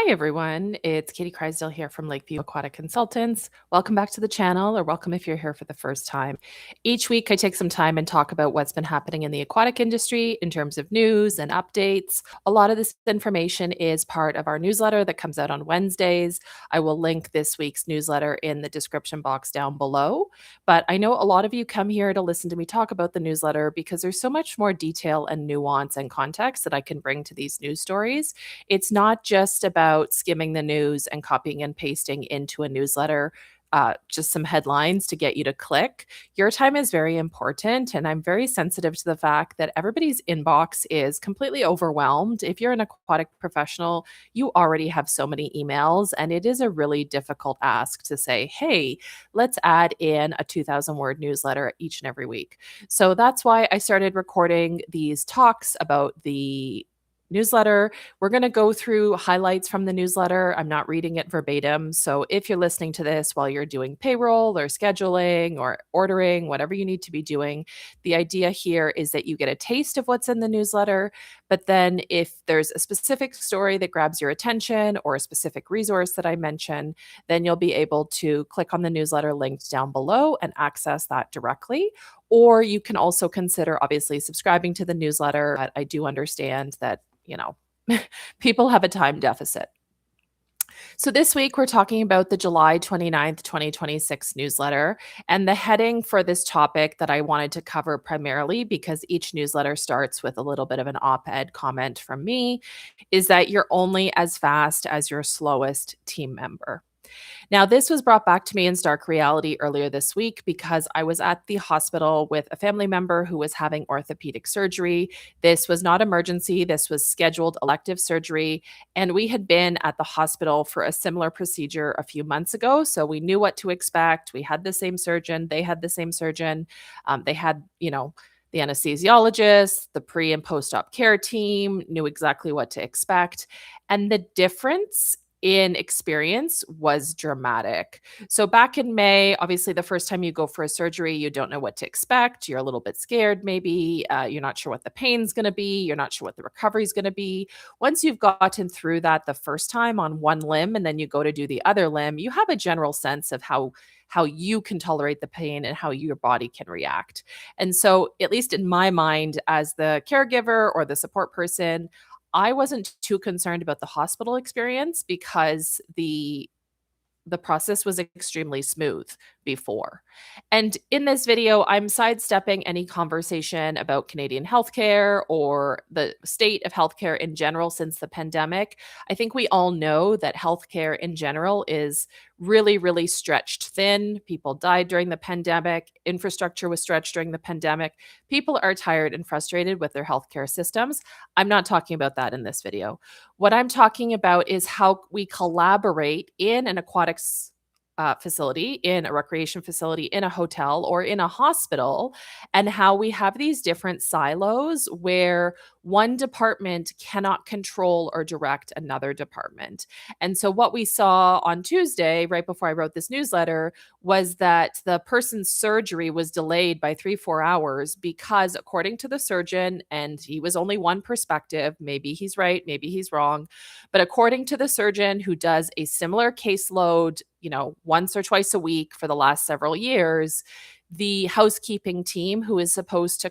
Hi, everyone. It's Katie Crysdale here from Lakeview Aquatic Consultants. Welcome back to the channel, or welcome if you're here for the first time. Each week, I take some time and talk about what's been happening in the aquatic industry in terms of news and updates. A lot of this information is part of our newsletter that comes out on Wednesdays. I will link this week's newsletter in the description box down below. But I know a lot of you come here to listen to me talk about the newsletter because there's so much more detail and nuance and context that I can bring to these news stories. It's not just about skimming the news and copying and pasting into a newsletter, just some headlines to get you to click. Your time is very important, and I'm very sensitive to the fact that everybody's inbox is completely overwhelmed. If you're an aquatic professional, you already have so many emails, and it is a really difficult ask to say, hey, let's add in a 2,000-word newsletter each and every week. So that's why I started recording these talks about the newsletter. We're going to go through highlights from the newsletter. I'm not reading it verbatim. So if you're listening to this while you're doing payroll or scheduling or ordering, whatever you need to be doing, the idea here is that you get a taste of what's in the newsletter. But then if there's a specific story that grabs your attention or a specific resource that I mention, then you'll be able to click on the newsletter linked down below and access that directly. Or you can also consider obviously subscribing to the newsletter. But I do understand that people have a time deficit. So this week, we're talking about the July 29th, 2026 newsletter. And the heading for this topic that I wanted to cover primarily, because each newsletter starts with a little bit of an op-ed comment from me, is that you're only as fast as your slowest team member. Now, this was brought back to me in stark reality earlier this week because I was at the hospital with a family member who was having orthopedic surgery. This was not emergency. This was scheduled elective surgery. And we had been at the hospital for a similar procedure a few months ago. So we knew what to expect. We had the same surgeon. They had the same surgeon. They had, the anesthesiologist, the pre and post-op care team knew exactly what to expect. And the difference in experience was dramatic. So back in May, obviously the first time you go for a surgery, you don't know what to expect. You're a little bit scared maybe. You're not sure what the pain's going to be. You're not sure what the recovery is going to be. Once you've gotten through that the first time on one limb and then you go to do the other limb, you have a general sense of how you can tolerate the pain and how your body can react. And so, at least in my mind, as the caregiver or the support person, I wasn't too concerned about the hospital experience because the process was extremely smooth before. And in this video, I'm sidestepping any conversation about Canadian healthcare or the state of healthcare in general since the pandemic. I think we all know that healthcare in general is really, really stretched thin. People died during the pandemic. Infrastructure was stretched during the pandemic. People are tired and frustrated with their healthcare systems. I'm not talking about that in this video. What I'm talking about is how we collaborate in an aquatics facility, in a recreation facility, in a hotel, or in a hospital, and how we have these different silos where one department cannot control or direct another department. And so, what we saw on Tuesday, right before I wrote this newsletter, was that the person's surgery was delayed by 3-4 hours because, according to the surgeon, and he was only one perspective, maybe he's right, maybe he's wrong, but according to the surgeon who does a similar caseload, once or twice a week for the last several years, the housekeeping team who is supposed to,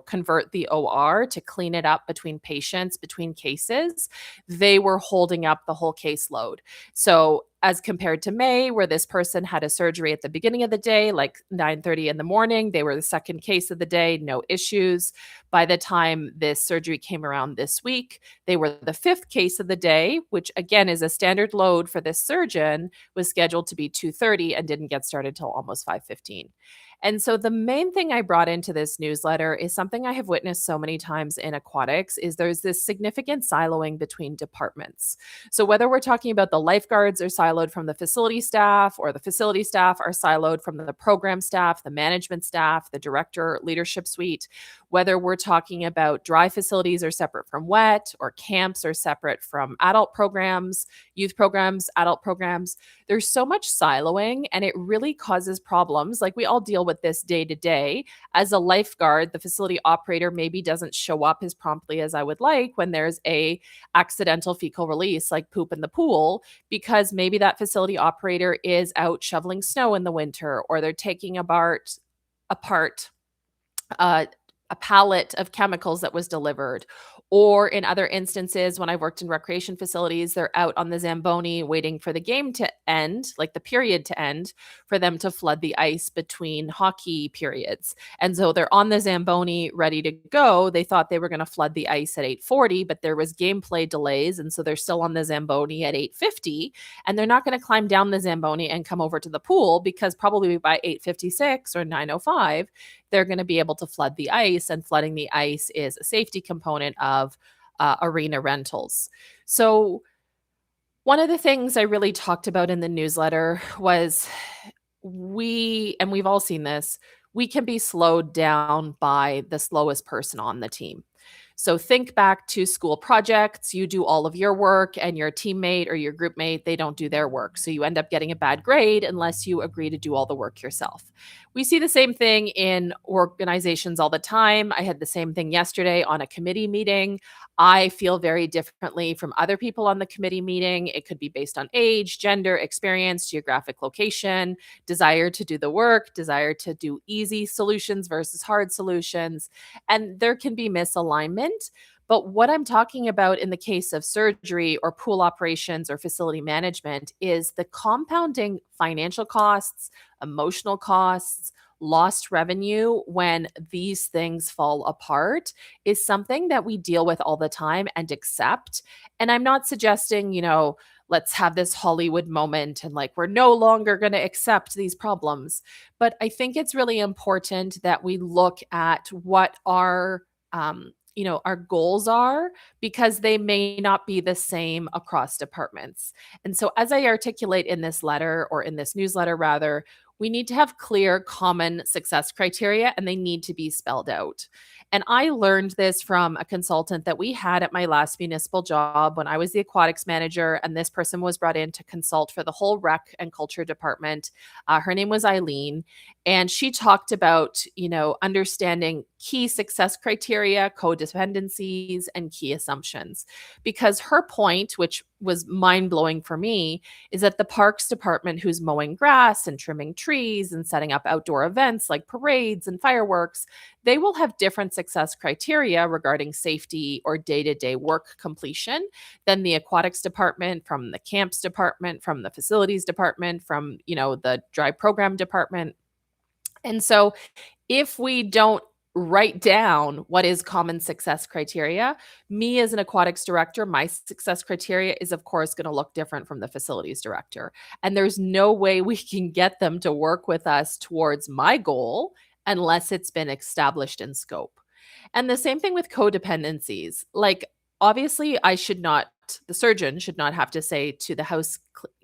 convert the OR to clean it up between patients, between cases, they were holding up the whole caseload. So as compared to May, where this person had a surgery at the beginning of the day, like 9:30 in the morning, they were the second case of the day, no issues. By the time this surgery came around this week, they were the fifth case of the day, which again is a standard load for this surgeon, was scheduled to be 2:30 and didn't get started till almost 5:15. And so the main thing I brought into this newsletter is something I have witnessed so many times in aquatics is there's this significant siloing between departments. So whether we're talking about the lifeguards are siloed from the facility staff, or the facility staff are siloed from the program staff, the management staff, the director leadership suite, whether we're talking about dry facilities are separate from wet, or camps are separate from adult programs, youth programs, adult programs. There's so much siloing, and it really causes problems. Like, we all deal with this day to day. As a lifeguard, the facility operator maybe doesn't show up as promptly as I would like when there's a accidental fecal release like poop in the pool, because maybe that facility operator is out shoveling snow in the winter, or they're taking apart uh, a pallet of chemicals that was delivered. Or in other instances, when I worked in recreation facilities, they're out on the Zamboni waiting for the game to end, like the period to end, for them to flood the ice between hockey periods. And so they're on the Zamboni ready to go. They thought they were going to flood the ice at 8:40, but there was gameplay delays. And so they're still on the Zamboni at 8:50. And they're not going to climb down the Zamboni and come over to the pool, because probably by 8:56 or 9:05, they're going to be able to flood the ice, and flooding the ice is a safety component of arena rentals. So one of the things I really talked about in the newsletter was we've all seen this, we can be slowed down by the slowest person on the team. So think back to school projects. You do all of your work, and your teammate or your group mate, they don't do their work. So you end up getting a bad grade unless you agree to do all the work yourself. We see the same thing in organizations all the time. I had the same thing yesterday on a committee meeting. I feel very differently from other people on the committee meeting. It could be based on age, gender, experience, geographic location, desire to do the work, desire to do easy solutions versus hard solutions. And there can be misalignment. But what I'm talking about in the case of surgery or pool operations or facility management is the compounding financial costs, emotional costs, lost revenue when these things fall apart is something that we deal with all the time and accept. And I'm not suggesting, let's have this Hollywood moment and like we're no longer going to accept these problems. But I think it's really important that we look at what our goals are, because they may not be the same across departments. And so, as I articulate in this letter, or in this newsletter rather, we need to have clear, common success criteria, and they need to be spelled out. And I learned this from a consultant that we had at my last municipal job when I was the aquatics manager. And this person was brought in to consult for the whole rec and culture department. Her name was Eileen. And she talked about, understanding key success criteria, codependencies, and key assumptions. Because her point, which was mind blowing for me, is that the parks department, who's mowing grass and trimming trees and setting up outdoor events like parades and fireworks, they will have different success criteria regarding safety or day-to-day work completion than the aquatics department, from the camps department, from the facilities department, from, the dry program department. And so if we don't write down what is common success criteria, me as an aquatics director, my success criteria is of course going to look different from the facilities director. And there's no way we can get them to work with us towards my goal unless it's been established in scope. And the same thing with codependencies. Like, obviously, the surgeon should not have to say to the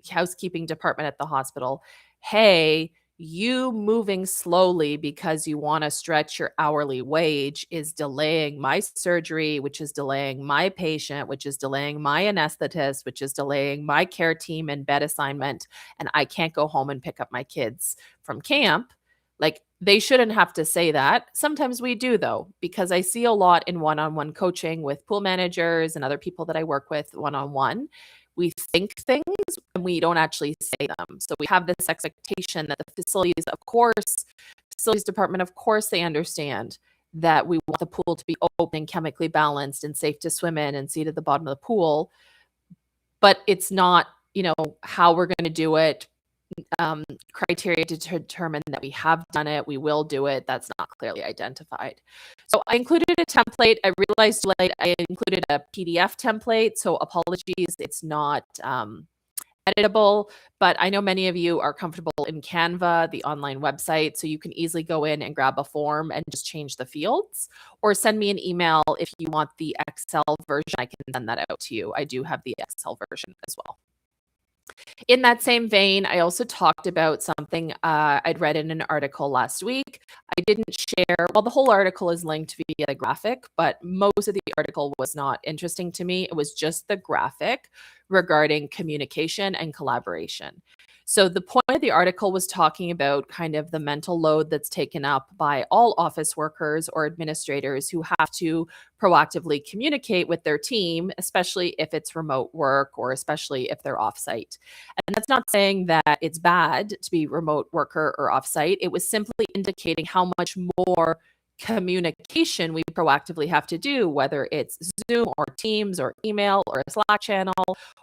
housekeeping department at the hospital, hey, you moving slowly because you want to stretch your hourly wage is delaying my surgery, which is delaying my patient, which is delaying my anesthetist, which is delaying my care team and bed assignment. And I can't go home and pick up my kids from camp. Like, they shouldn't have to say that. Sometimes we do, though, because I see a lot in one-on-one coaching with pool managers and other people that I work with one-on-one. We think things and we don't actually say them. So we have this expectation that the facilities department, of course, they understand that we want the pool to be open and chemically balanced and safe to swim in and seat at the bottom of the pool. But it's not, how we're going to do it. Criteria to determine that we have done it, we will do it. That's not clearly identified. So I included a template. I realized late I included a PDF template. So apologies, it's not editable, but I know many of you are comfortable in Canva, the online website, so you can easily go in and grab a form and just change the fields, or send me an email if you want the Excel version. I can send that out to you. I do have the Excel version as well. In that same vein, I also talked about something I'd read in an article last week. I didn't share, well, the whole article is linked via the graphic, but most of the article was not interesting to me. It was just the graphic regarding communication and collaboration. So the point of the article was talking about kind of the mental load that's taken up by all office workers or administrators who have to proactively communicate with their team, especially if it's remote work or especially if they're offsite. And that's not saying that it's bad to be remote worker or offsite. It was simply indicating how much more communication we proactively have to do, whether it's Zoom or Teams or email or a Slack channel,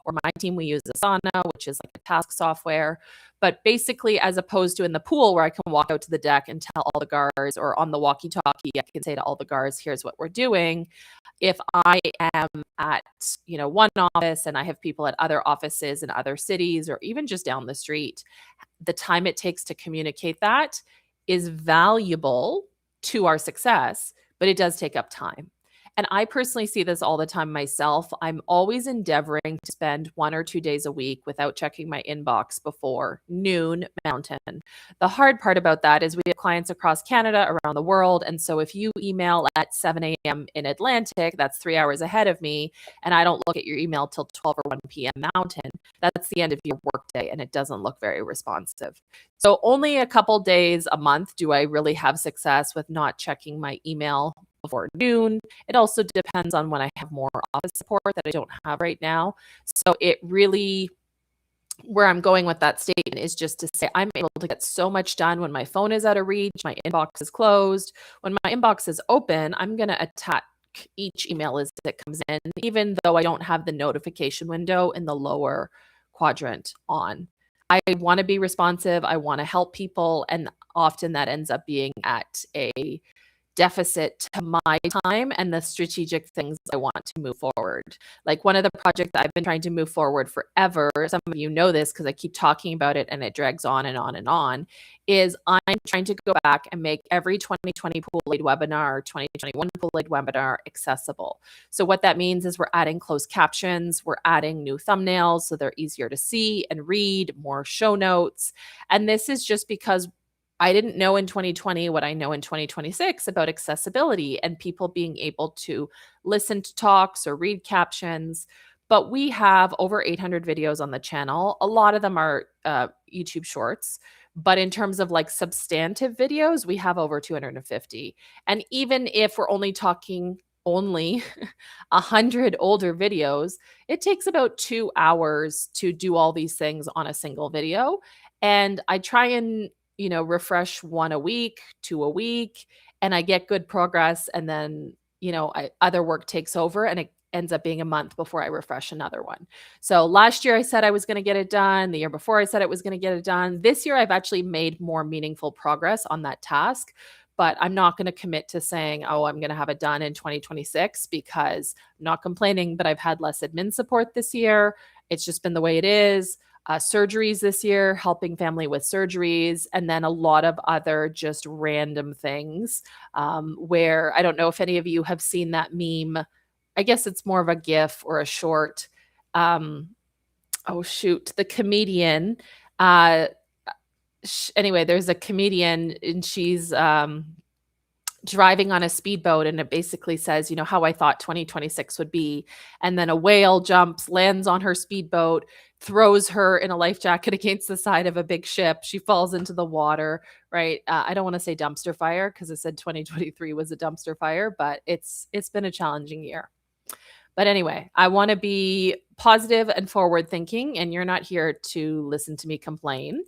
or my team, we use Asana, which is like a task software. But basically, as opposed to in the pool where I can walk out to the deck and tell all the guards, or on the walkie-talkie, I can say to all the guards, here's what we're doing. If I am at, one office and I have people at other offices in other cities or even just down the street, the time it takes to communicate that is valuable to our success, but it does take up time. And I personally see this all the time myself. I'm always endeavoring to spend 1 or 2 days a week without checking my inbox before noon Mountain. The hard part about that is we have clients across Canada, around the world. And so if you email at 7 a.m. in Atlantic, that's 3 hours ahead of me, and I don't look at your email till 12 or 1 p.m. Mountain, that's the end of your workday, and it doesn't look very responsive. So only a couple days a month do I really have success with not checking my email before noon. It also depends on when I have more office support that I don't have right now. So it really, where I'm going with that statement is just to say I'm able to get so much done when my phone is out of reach, my inbox is closed. When my inbox is open, I'm going to attack each email as it comes in, even though I don't have the notification window in the lower quadrant on. I want to be responsive. I want to help people. And often that ends up being at a deficit to my time and the strategic things I want to move forward. Like one of the projects I've been trying to move forward forever, some of you know this because I keep talking about it and it drags on and on and on, is I'm trying to go back and make every 2020 Pool Aid webinar, 2021 Pool Aid webinar accessible. So what that means is we're adding closed captions, we're adding new thumbnails so they're easier to see and read, more show notes. And this is just because I didn't know in 2020 what I know in 2026 about accessibility and people being able to listen to talks or read captions. But we have over 800 videos on the channel. A lot of them are YouTube shorts. But in terms of like substantive videos, we have over 250. And even if we're only talking only 100 older videos, it takes about 2 hours to do all these things on a single video. And I try and refresh one a week, two a week, and I get good progress. And then, other work takes over and it ends up being a month before I refresh another one. So last year I said I was going to get it done. The year before I said I was going to get it done. This year I've actually made more meaningful progress on that task, but I'm not going to commit to saying, oh, I'm going to have it done in 2026 because I'm not complaining, but I've had less admin support this year. It's just been the way it is. Surgeries this year, helping family with surgeries, and then a lot of other just random things where I don't know if any of you have seen that meme. I guess it's more of a GIF or a short. Oh, shoot. The comedian. Anyway, there's a comedian and she's driving on a speedboat, and it basically says, how I thought 2026 would be. And then a whale jumps, lands on her speedboat, throws her in a life jacket against the side of a big ship. She falls into the water, right? I don't want to say dumpster fire because I said 2023 was a dumpster fire, but it's been a challenging year. But anyway, I want to be positive and forward thinking, and you're not here to listen to me complain.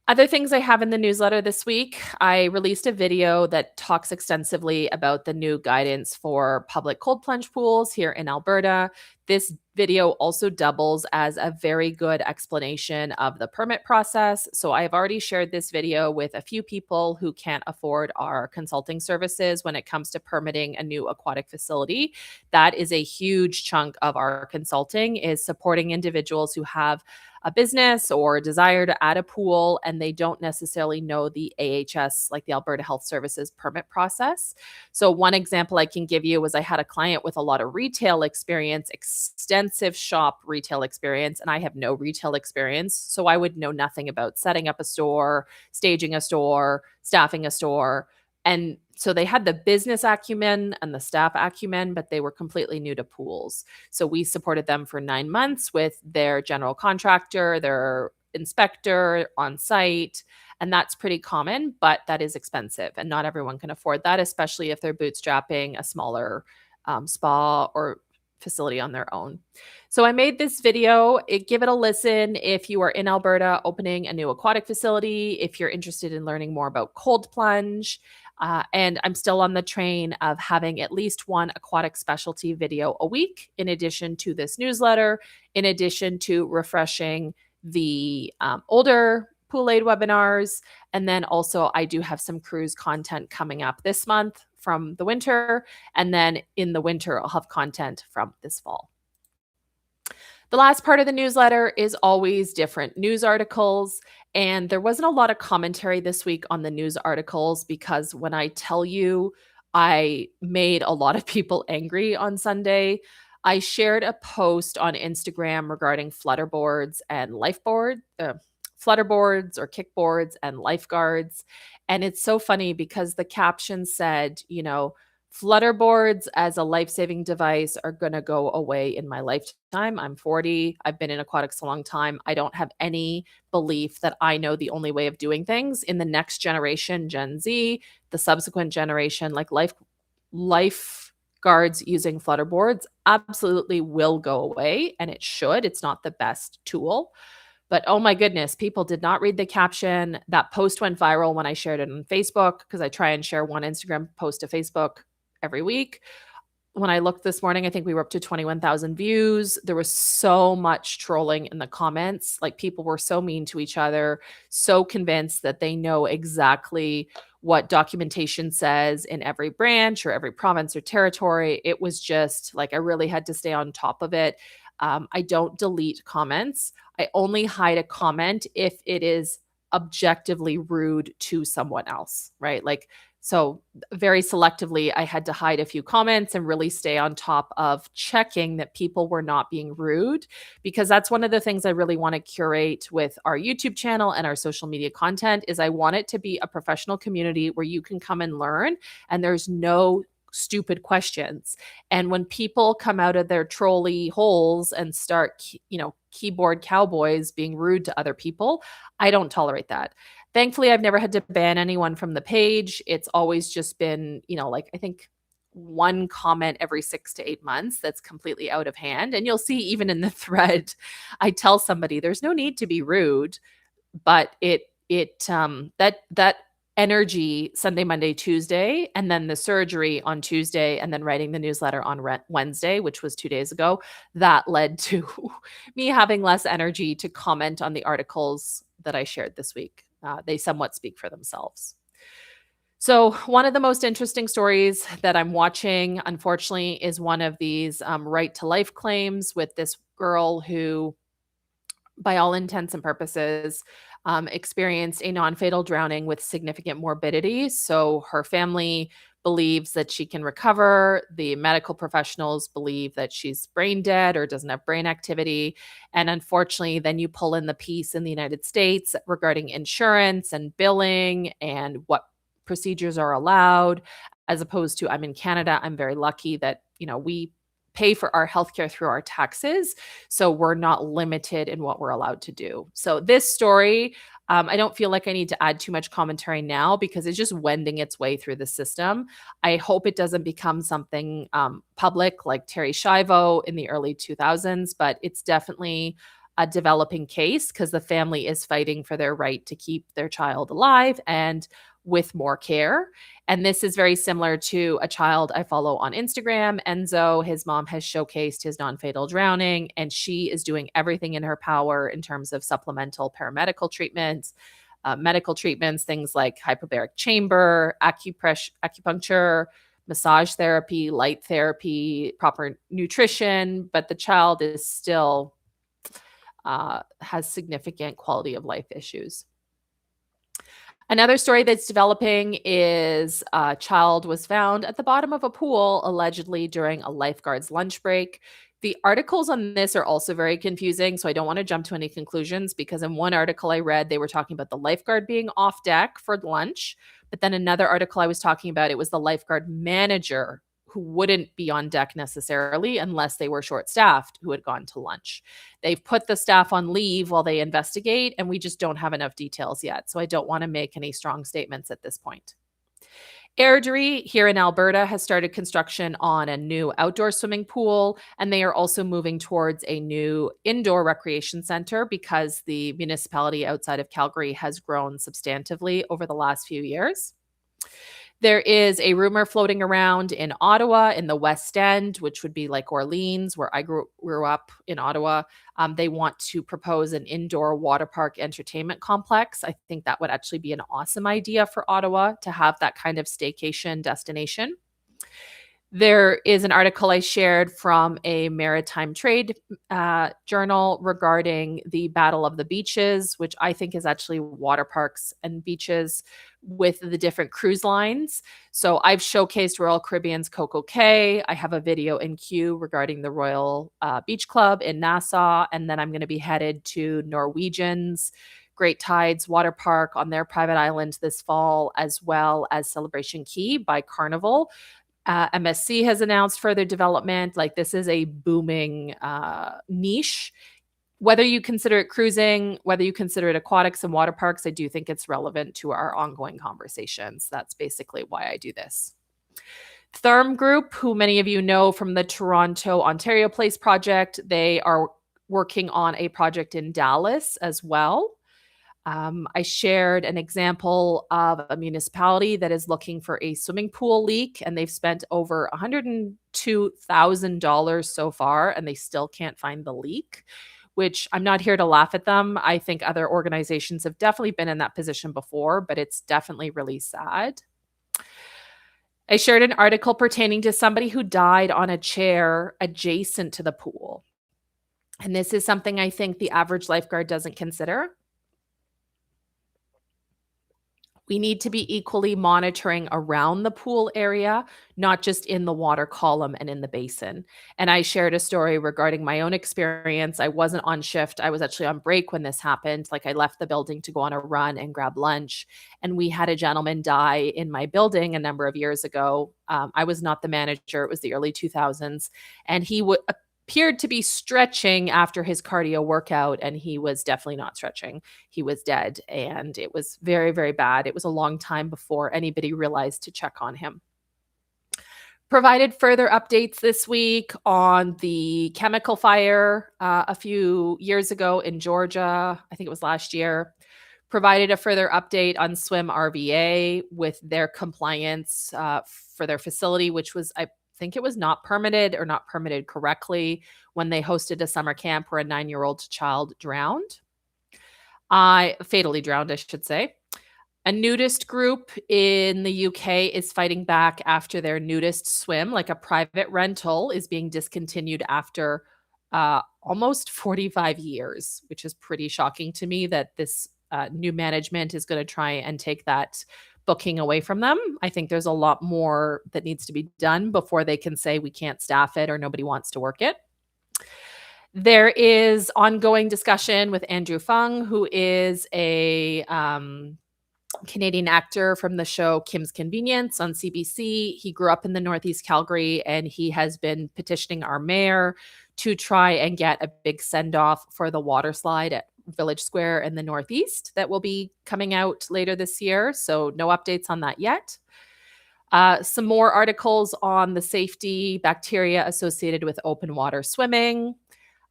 Other things I have in the newsletter this week, I released a video that talks extensively about the new guidance for public cold plunge pools here in Alberta. This video also doubles as a very good explanation of the permit process. So I've already shared this video with a few people who can't afford our consulting services when it comes to permitting a new aquatic facility. That is a huge chunk of our consulting, is supporting individuals who have a business or a desire to add a pool and they don't necessarily know the AHS, like the Alberta Health Services permit process. So one example I can give you was I had a client with a lot of retail experience, extensive shop retail experience, and I have no retail experience. So I would know nothing about setting up a store, staging a store, staffing a store. And so they had the business acumen and the staff acumen, but they were completely new to pools. So we supported them for 9 months with their general contractor, their inspector on site. And that's pretty common, but that is expensive. And not everyone can afford that, especially if they're bootstrapping a smaller spa or facility on their own. So I made this video. Give it a listen if you are in Alberta opening a new aquatic facility, if you're interested in learning more about cold plunge. And I'm still on the train of having at least one aquatic specialty video a week, in addition to this newsletter, in addition to refreshing the older pool aid webinars. And then also I do have some cruise content coming up this month from the winter. And then in the winter, I'll have content from this fall. The last part of the newsletter is always different news articles. And there wasn't a lot of commentary this week on the news articles because when I tell you I made a lot of people angry on Sunday, I shared a post on Instagram regarding flutterboards and flutterboards or kickboards and lifeguards. And it's so funny because the caption said, flutterboards as a life-saving device are going to go away in my lifetime. I'm 40. I've been in aquatics a long time. I don't have any belief that I know the only way of doing things. In the next generation, Gen Z, the subsequent generation, like lifeguards using flutterboards absolutely will go away, and it should. It's not the best tool. But oh my goodness, people did not read the caption. That post went viral when I shared it on Facebook because I try and share one Instagram post to Facebook every week. When I looked this morning, I think we were up to 21,000 views. There was so much trolling in the comments. Like people were so mean to each other, so convinced that they know exactly what documentation says in every branch or every province or territory. It was just like I really had to stay on top of it. I don't delete comments. I only hide a comment if it is objectively rude to someone else, right? So very selectively, I had to hide a few comments and really stay on top of checking that people were not being rude, because that's one of the things I really want to curate with our YouTube channel and our social media content is I want it to be a professional community where you can come and learn and there's no stupid questions. And when people come out of their trolley holes and start, keyboard cowboys being rude to other people, I don't tolerate that. Thankfully, I've never had to ban anyone from the page. It's always just been, I think one comment every 6 to 8 months that's completely out of hand. And you'll see even in the thread, I tell somebody there's no need to be rude, but that energy Sunday, Monday, Tuesday, and then the surgery on Tuesday, and then writing the newsletter on Wednesday, which was 2 days ago, that led to me having less energy to comment on the articles that I shared this week. They somewhat speak for themselves. So one of the most interesting stories that I'm watching, unfortunately, is one of these right to life claims with this girl who, by all intents and purposes, experienced a non-fatal drowning with significant morbidity. So her family believes that she can recover. The medical professionals believe that she's brain dead or doesn't have brain activity. And unfortunately, then you pull in the piece in the United States regarding insurance and billing and what procedures are allowed, as opposed to I'm in Canada. I'm very lucky that, we pay for our healthcare through our taxes. So we're not limited in what we're allowed to do. So this story, I don't feel like I need to add too much commentary now because it's just wending its way through the system. I hope it doesn't become something public like Terry Schiavo in the early 2000s, but it's definitely a developing case because the family is fighting for their right to keep their child alive and with more care. And this is very similar to a child I follow on Instagram, Enzo. His mom has showcased his non-fatal drowning, and she is doing everything in her power in terms of supplemental paramedical treatments, medical treatments, things like hyperbaric chamber, acupuncture, massage therapy, light therapy, proper nutrition. But the child is still has significant quality of life issues. Another story that's developing is a child was found at the bottom of a pool, allegedly during a lifeguard's lunch break. The articles on this are also very confusing, so I don't want to jump to any conclusions because in one article I read, they were talking about the lifeguard being off deck for lunch. But then another article I was talking about, it was the lifeguard manager who wouldn't be on deck necessarily unless they were short staffed who had gone to lunch. They've put the staff on leave while they investigate, and we just don't have enough details yet. So I don't want to make any strong statements at this point. Airdrie here in Alberta has started construction on a new outdoor swimming pool, and they are also moving towards a new indoor recreation center because the municipality outside of Calgary has grown substantively over the last few years. There is a rumor floating around in Ottawa in the West End, which would be like Orleans, where I grew up in Ottawa. They want to propose an indoor water park entertainment complex. I think that would actually be an awesome idea for Ottawa to have that kind of staycation destination. There is an article I shared from a maritime trade journal regarding the Battle of the Beaches, which I think is actually water parks and beaches with the different cruise lines. So I've showcased Royal Caribbean's Coco Cay. I have a video in queue regarding the Royal Beach Club in Nassau. And then I'm going to be headed to Norwegian's Great Tides Water Park on their private island this fall, as well as Celebration Key by Carnival. MSC has announced further development. Like, this is a booming niche. Whether you consider it cruising, whether you consider it aquatics and water parks, I do think it's relevant to our ongoing conversations. That's basically why I do this. Therm Group, who many of you know from the Toronto Ontario Place project, they are working on a project in Dallas as well. I shared an example of a municipality that is looking for a swimming pool leak, and they've spent over $102,000 so far, and they still can't find the leak, which I'm not here to laugh at them. I think other organizations have definitely been in that position before, but it's definitely really sad. I shared an article pertaining to somebody who died on a chair adjacent to the pool. And this is something I think the average lifeguard doesn't consider. We need to be equally monitoring around the pool area, not just in the water column and in the basin. And I shared a story regarding my own experience. I wasn't on shift. I was actually on break when this happened. Like, I left the building to go on a run and grab lunch. And we had a gentleman die in my building a number of years ago. I was not the manager. It was the early 2000s. And he appeared to be stretching after his cardio workout, and he was definitely not stretching. He was dead, and it was very, very bad. It was a long time before anybody realized to check on him. Provided further updates this week on the chemical fire a few years ago in Georgia. I think it was last year. Provided a further update on Swim RVA with their compliance for their facility, which was, I think it was not permitted or not permitted correctly when they hosted a summer camp where a 9-year-old child fatally drowned, I should say. A nudist group in the UK is fighting back after their nudist swim, like a private rental, is being discontinued after almost 45 years, which is pretty shocking to me that this new management is going to try and take that booking away from them. I think there's a lot more that needs to be done before they can say we can't staff it or nobody wants to work it. There is ongoing discussion with Andrew Fung, who is a Canadian actor from the show Kim's Convenience on CBC. He grew up in the Northeast Calgary, and he has been petitioning our mayor to try and get a big send-off for the water slide at Village Square in the Northeast that will be coming out later this year. So no updates on that yet. Some more articles on the safety bacteria associated with open water swimming.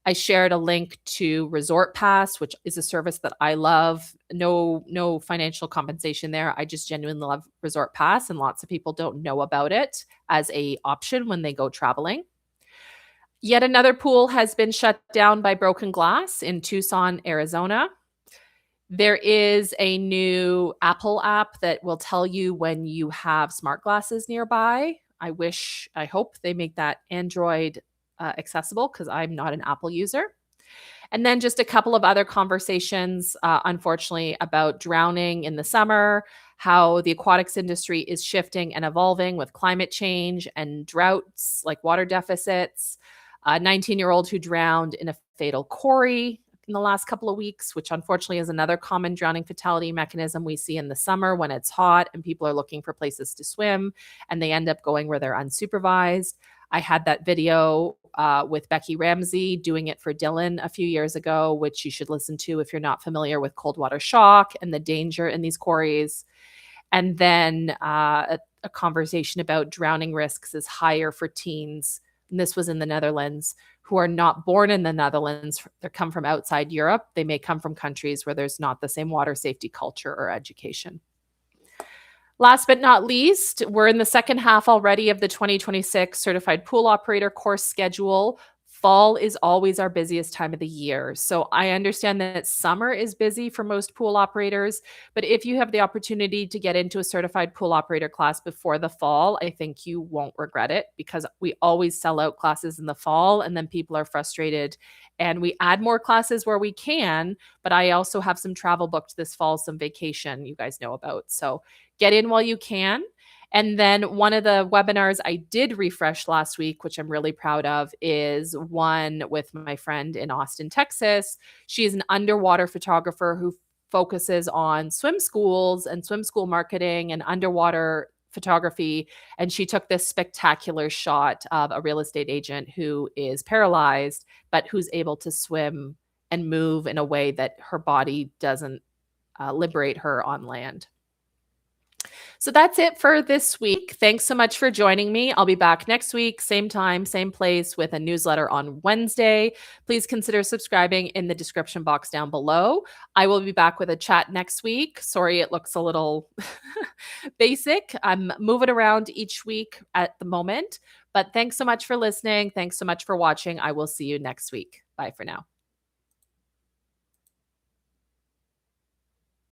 I shared a link to Resort Pass, which is a service that I love. No financial compensation there. I just genuinely love Resort Pass, and lots of people don't know about it as an option when they go traveling. Yet another pool has been shut down by broken glass in Tucson, Arizona. There is a new Apple app that will tell you when you have smart glasses nearby. I hope they make that Android accessible, because I'm not an Apple user. And then just a couple of other conversations, unfortunately, about drowning in the summer, how the aquatics industry is shifting and evolving with climate change and droughts, like water deficits. A 19-year-old who drowned in a fatal quarry in the last couple of weeks, which unfortunately is another common drowning fatality mechanism we see in the summer when it's hot and people are looking for places to swim and they end up going where they're unsupervised. I had that video with Becky Ramsey doing it for Dylan a few years ago, which you should listen to if you're not familiar with cold water shock and the danger in these quarries. And then a conversation about drowning risks is higher for teens. And this was in the Netherlands, who are not born in the Netherlands. They come from outside Europe. They may come from countries where there's not the same water safety culture or education. Last but not least, we're in the second half already of the 2026 Certified Pool Operator course schedule. Fall is always our busiest time of the year. So I understand that summer is busy for most pool operators, but if you have the opportunity to get into a certified pool operator class before the fall, I think you won't regret it, because we always sell out classes in the fall and then people are frustrated. And we add more classes where we can, but I also have some travel booked this fall, some vacation you guys know about. So get in while you can. And then one of the webinars I did refresh last week, which I'm really proud of, is one with my friend in Austin, Texas. She is an underwater photographer who focuses on swim schools and swim school marketing and underwater photography. And she took this spectacular shot of a real estate agent who is paralyzed, but who's able to swim and move in a way that her body doesn't liberate her on land. So that's it for this week. Thanks so much for joining me. I'll be back next week, same time, same place, with a newsletter on Wednesday. Please consider subscribing in the description box down below. I will be back with a chat next week. Sorry, it looks a little basic. I'm moving around each week at the moment, but thanks so much for listening. Thanks so much for watching. I will see you next week. Bye for now.